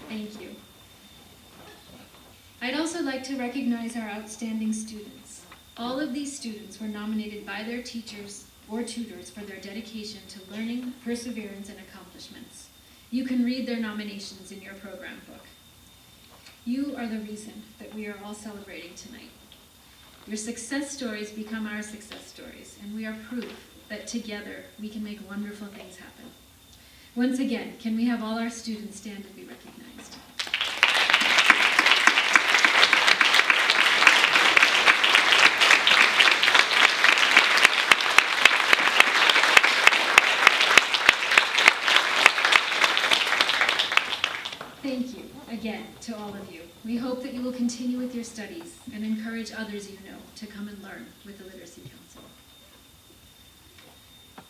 Thank you. I'd also like to recognize our outstanding students. All of these students were nominated by their teachers or tutors for their dedication to learning, perseverance, and accomplishments. You can read their nominations in your program book. You are the reason that we are all celebrating tonight. Your success stories become our success stories, and we are proof that together we can make wonderful things happen. Once again, can we have all our students stand and be recognized? Thank you again to all of you. We hope that you will continue with your studies and encourage others you know to come and learn with the Literacy Council.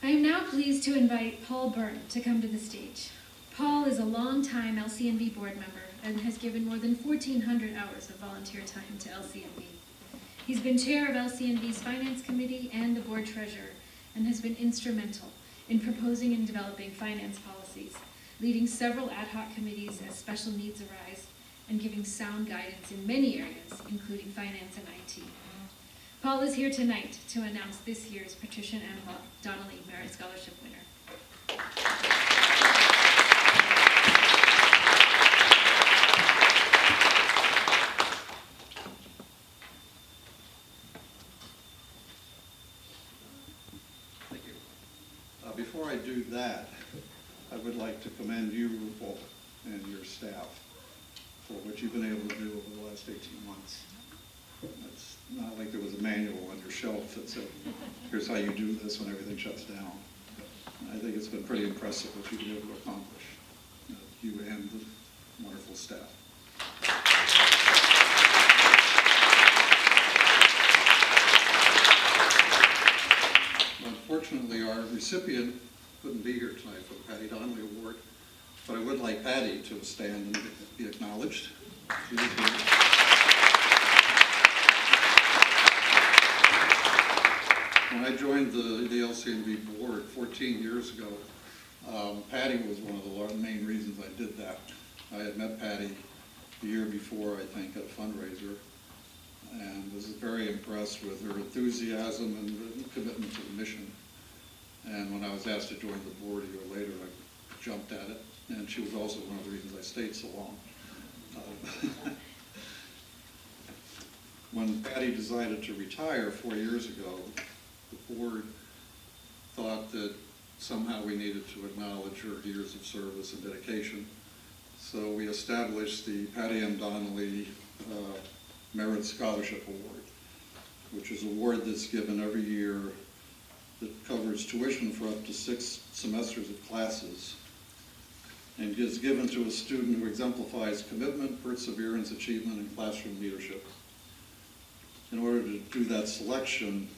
I am now pleased to invite Paul Byrne to come to the stage. Paul is a longtime LCNV board member and has given more than 1,400 hours of volunteer time to LCNV. He's been chair of LCNV's Finance Committee and the board treasurer, and has been instrumental in proposing and developing finance policies, leading several ad hoc committees as special needs arise, and giving sound guidance in many areas, including finance and IT. Paul is here tonight to announce this year's Patricia M. Donnelly Merit Scholarship winner. Thank you. Before I do that, I would like to commend you, RuPaul, and your staff for what you've been able to do over the last 18 months. It's not like there was a manual on your shelf that said, here's how you do this when everything shuts down. I think it's been pretty impressive what you've been able to accomplish, you and the wonderful staff. Unfortunately, our recipient couldn't be here tonight for the Patty Donnelly Award, but I would like Patty to stand and be acknowledged. She is here. When I joined the LCNV Board 14 years ago, Patty was one of the main reasons I did that. I had met Patty the year before, I think, at a fundraiser, and was very impressed with her enthusiasm and commitment to the mission. And when I was asked to join the board a year later, I jumped at it, and she was also one of the reasons I stayed so long. When Patty decided to retire 4 years ago, the board thought that somehow we needed to acknowledge her years of service and dedication. So we established the Patty M. Donnelly Merit Scholarship Award, which is an award that's given every year that covers tuition for up to 6 semesters of classes and is given to a student who exemplifies commitment, perseverance, achievement, and classroom leadership. In order to do that selection,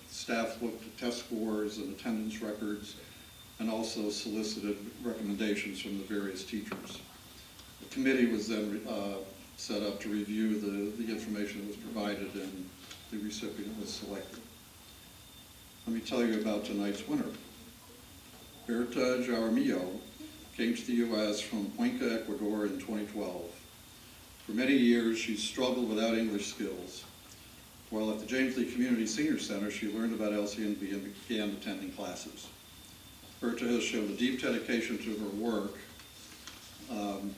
staff looked at test scores and attendance records and also solicited recommendations from the various teachers. The committee was then set up to review the information that was provided, and the recipient was selected. Let me tell you about tonight's winner. Berta Jaramillo came to the U.S. from Cuenca, Ecuador in 2012. For many years, she struggled without English skills. While at the James Lee Community Senior Center, she learned about LCNV and began attending classes. Berta has shown a deep dedication to her work and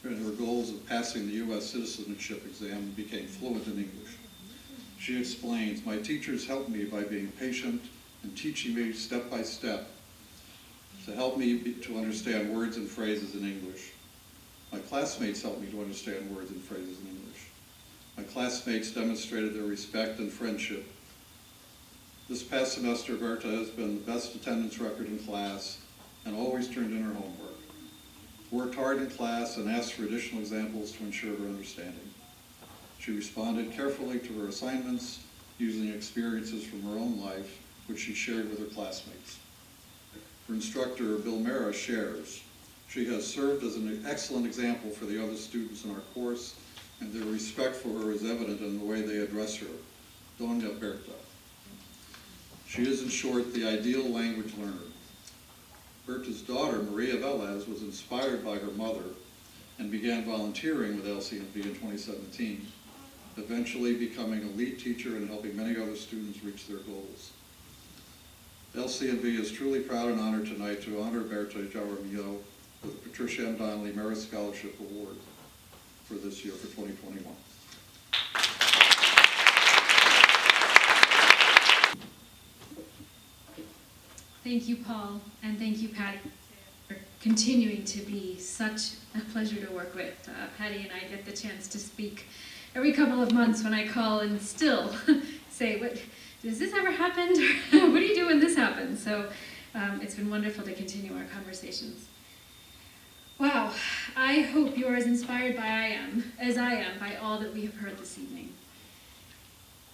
her goals of passing the U.S. citizenship exam and became fluent in English. She explains, "My teachers helped me by being patient and teaching me step by step to help me to understand words and phrases in English. My classmates helped me to understand words and phrases in English. My classmates demonstrated their respect and friendship. This past semester, Berta has been the best attendance record in class and always turned in her homework. Worked hard in class and asked for additional examples to ensure her understanding. She responded carefully to her assignments, using experiences from her own life, which she shared with her classmates." Her instructor, Bill Mara, shares, "She has served as an excellent example for the other students in our course, and their respect for her is evident in the way they address her. Doña Berta. She is, in short, the ideal language learner." Berta's daughter, Maria Velez, was inspired by her mother and began volunteering with LCNV in 2017, eventually becoming a lead teacher and helping many other students reach their goals. LCNV is truly proud and honored tonight to honor Berta Jaramillo with the Patricia M. Donnelly Merit Scholarship Award for this year, for 2021. Thank you, Paul, and thank you, Patty, for continuing to be such a pleasure to work with. Patty and I get the chance to speak every couple of months when I call and still say, "What, does this ever happen? What do you do when this happens?" So it's been wonderful to continue our conversations. Wow, I hope you are as inspired as I am by all that we have heard this evening.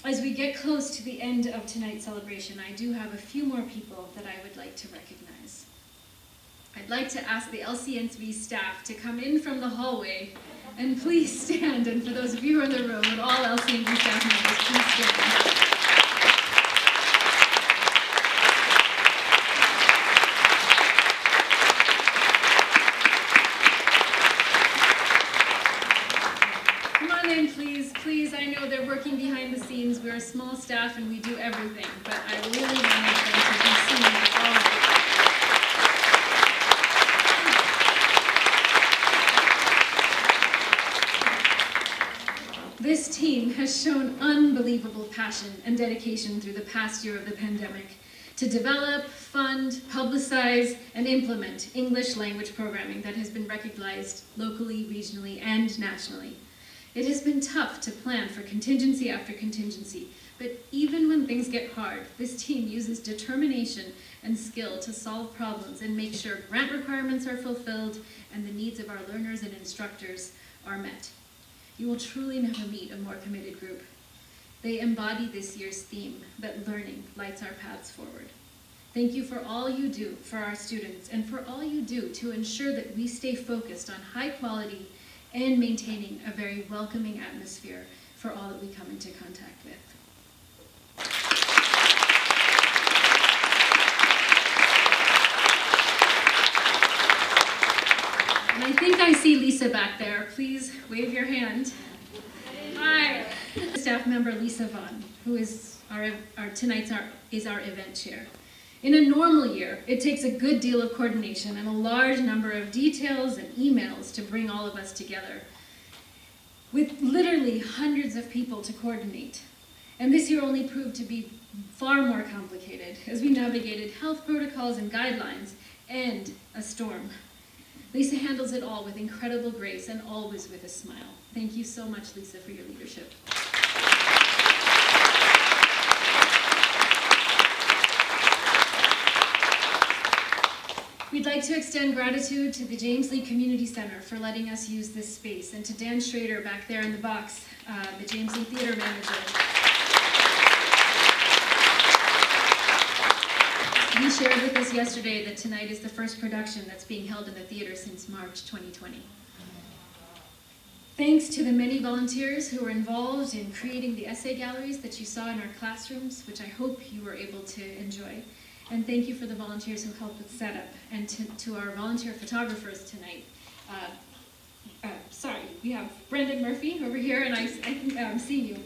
As we get close to the end of tonight's celebration, I do have a few more people that I would like to recognize. I'd like to ask the LCNV staff to come in from the hallway and please stand. And for those of you who are in the room, would all LCNV staff members please stand. Please, I know they're working behind the scenes. We're a small staff and we do everything, but I really wanted them to be seen all of you. This team has shown unbelievable passion and dedication through the past year of the pandemic to develop, fund, publicize, and implement English language programming that has been recognized locally, regionally, and nationally. It has been tough to plan for contingency after contingency, but even when things get hard, this team uses determination and skill to solve problems and make sure grant requirements are fulfilled and the needs of our learners and instructors are met. You will truly never meet a more committed group. They embody this year's theme, that learning lights our paths forward. Thank you for all you do for our students and for all you do to ensure that we stay focused on high quality and maintaining a very welcoming atmosphere for all that we come into contact with. And I think I see Lisa back there. Please wave your hand. Hi. Staff member Lisa Phan, who is our event chair. In a normal year, it takes a good deal of coordination and a large number of details and emails to bring all of us together, with literally hundreds of people to coordinate. And this year only proved to be far more complicated as we navigated health protocols and guidelines and a storm. Lisa handles it all with incredible grace and always with a smile. Thank you so much, Lisa, for your leadership. We'd like to extend gratitude to the James Lee Community Center for letting us use this space, and to Dan Schrader back there in the box, the James Lee Theater Manager. He shared with us yesterday that tonight is the first production that's being held in the theater since March 2020. Thanks to the many volunteers who were involved in creating the essay galleries that you saw in our classrooms, which I hope you were able to enjoy. And thank you for the volunteers who helped with setup, and to our volunteer photographers tonight. We have Brendan Murphy over here, and I think I'm seeing you.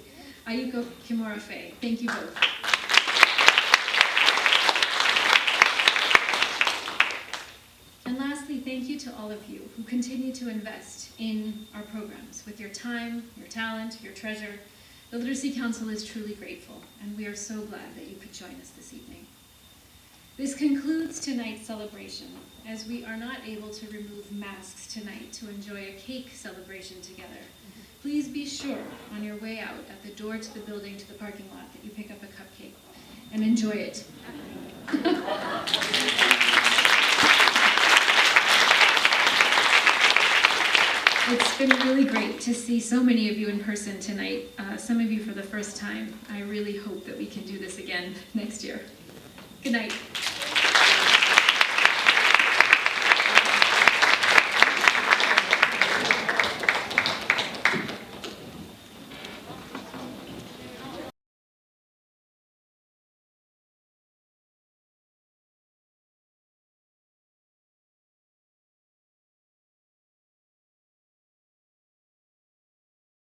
Ayuko Kimura-Faye. Thank you both. And lastly, thank you to all of you who continue to invest in our programs with your time, your talent, your treasure. The Literacy Council is truly grateful, and we are so glad that you could join us this evening. This concludes tonight's celebration, as we are not able to remove masks tonight to enjoy a cake celebration together. Please be sure on your way out at the door to the building to the parking lot that you pick up a cupcake and enjoy it. It's been really great to see so many of you in person tonight, some of you for the first time. I really hope that we can do this again next year. Good night.